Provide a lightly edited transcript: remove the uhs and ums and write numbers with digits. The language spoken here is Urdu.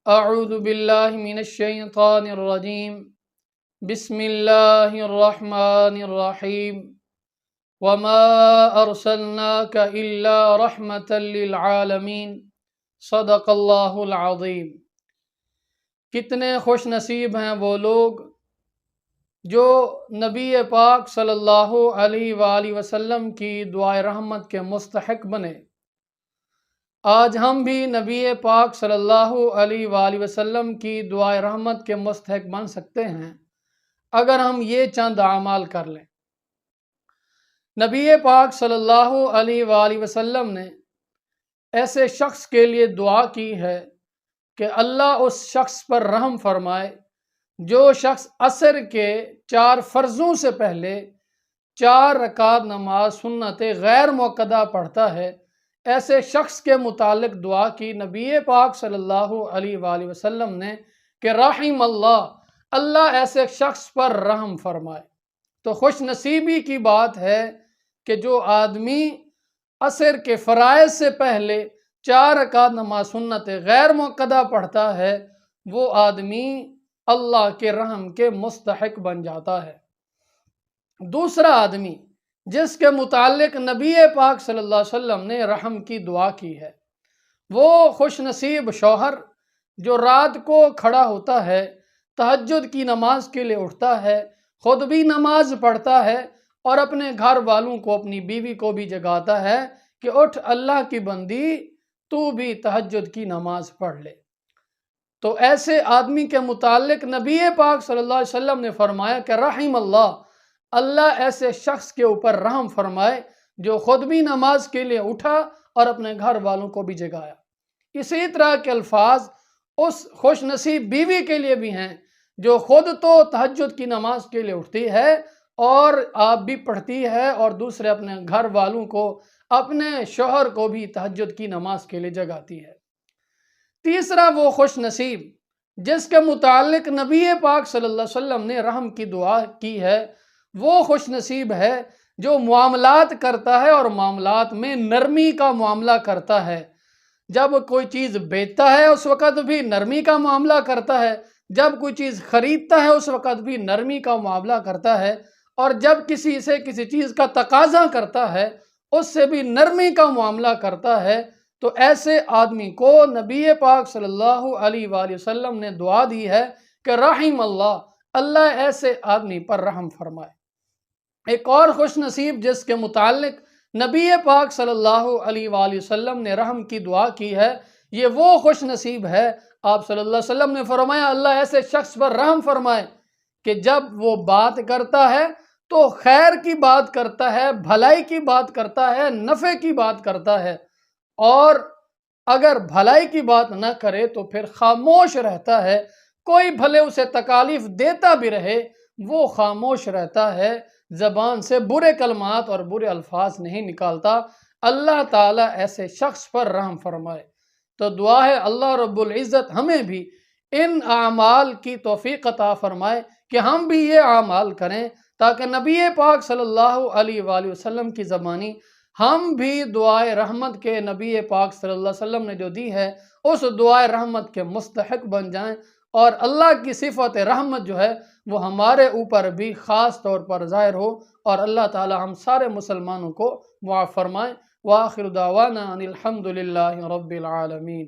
اعوذ باللہ من الشیطان الرجیم بسم اللہ الرحمن الرحیم وما ارسلناک الا رحمتا للعالمین صدق اللہ العظیم۔ کتنے خوش نصیب ہیں وہ لوگ جو نبی پاک صلی اللہ علیہ وآلہ وسلم کی دعائے رحمت کے مستحق بنے۔ آج ہم بھی نبی پاک صلی اللہ علیہ وآلہ وسلم کی دعائے رحمت کے مستحق بن سکتے ہیں اگر ہم یہ چند اعمال کر لیں۔ نبی پاک صلی اللہ علیہ وآلہ وسلم نے ایسے شخص کے لیے دعا کی ہے کہ اللہ اس شخص پر رحم فرمائے جو شخص عصر کے 4 فرضوں سے پہلے 4 رکعت نماز سنت غیر موقدہ پڑھتا ہے۔ ایسے شخص کے متعلق دعا کی نبی پاک صلی اللہ علیہ وآلہ وسلم نے کہ رحم اللہ ایسے شخص پر رحم فرمائے۔ تو خوش نصیبی کی بات ہے کہ جو آدمی عصر کے فرائض سے پہلے 4 رکعت نماز سنت غیر موقدہ پڑھتا ہے وہ آدمی اللہ کے رحم کے مستحق بن جاتا ہے۔ دوسرا آدمی جس کے متعلق نبی پاک صلی اللہ علیہ وسلم نے رحم کی دعا کی ہے وہ خوش نصیب شوہر جو رات کو کھڑا ہوتا ہے، تہجد کی نماز کے لیے اٹھتا ہے، خود بھی نماز پڑھتا ہے اور اپنے گھر والوں کو، اپنی بیوی کو بھی جگاتا ہے کہ اٹھ اللہ کی بندی تو بھی تہجد کی نماز پڑھ لے۔ تو ایسے آدمی کے متعلق نبی پاک صلی اللہ علیہ وسلم نے فرمایا کہ رحم اللہ ایسے شخص کے اوپر رحم فرمائے جو خود بھی نماز کے لیے اٹھا اور اپنے گھر والوں کو بھی جگایا۔ اسی طرح کے الفاظ اس خوش نصیب بیوی کے لیے بھی ہیں جو خود تو تہجد کی نماز کے لیے اٹھتی ہے اور آپ بھی پڑھتی ہے اور دوسرے اپنے گھر والوں کو، اپنے شوہر کو بھی تہجد کی نماز کے لیے جگاتی ہے۔ تیسرا وہ خوش نصیب جس کے متعلق نبی پاک صلی اللہ علیہ وسلم نے رحم کی دعا کی ہے وہ خوش نصیب ہے جو معاملات کرتا ہے اور معاملات میں نرمی کا معاملہ کرتا ہے۔ جب کوئی چیز بیچتا ہے اس وقت بھی نرمی کا معاملہ کرتا ہے، جب کوئی چیز خریدتا ہے اس وقت بھی نرمی کا معاملہ کرتا ہے، اور جب کسی سے کسی چیز کا تقاضا کرتا ہے اس سے بھی نرمی کا معاملہ کرتا ہے۔ تو ایسے آدمی کو نبی پاک صلی اللہ علیہ وآلہ وسلم نے دعا دی ہے کہ رحم اللہ ایسے آدمی پر رحم فرمائے۔ ایک اور خوش نصیب جس کے متعلق نبی پاک صلی اللہ علیہ وآلہ وسلم نے رحم کی دعا کی ہے یہ وہ خوش نصیب ہے، آپ صلی اللہ علیہ وسلم نے فرمایا اللہ ایسے شخص پر رحم فرمائے کہ جب وہ بات کرتا ہے تو خیر کی بات کرتا ہے، بھلائی کی بات کرتا ہے، نفع کی بات کرتا ہے، اور اگر بھلائی کی بات نہ کرے تو پھر خاموش رہتا ہے۔ کوئی بھلے اسے تکالیف دیتا بھی رہے وہ خاموش رہتا ہے، زبان سے برے کلمات اور برے الفاظ نہیں نکالتا۔ اللہ تعالیٰ ایسے شخص پر رحم فرمائے۔ تو دعا ہے اللہ رب العزت ہمیں بھی ان اعمال کی توفیق عطا فرمائے کہ ہم بھی یہ اعمال کریں تاکہ نبی پاک صلی اللہ علیہ وآلہ وسلم کی زبانی ہم بھی دعائے رحمت کے نبی پاک صلی اللہ علیہ وسلم نے جو دی ہے اس دعائے رحمت کے مستحق بن جائیں، اور اللہ کی صفت رحمت جو ہے وہ ہمارے اوپر بھی خاص طور پر ظاہر ہو، اور اللہ تعالی ہم سارے مسلمانوں کو معاف فرمائیں۔ وآخر دعوانا ان الحمد للہ رب العالمین۔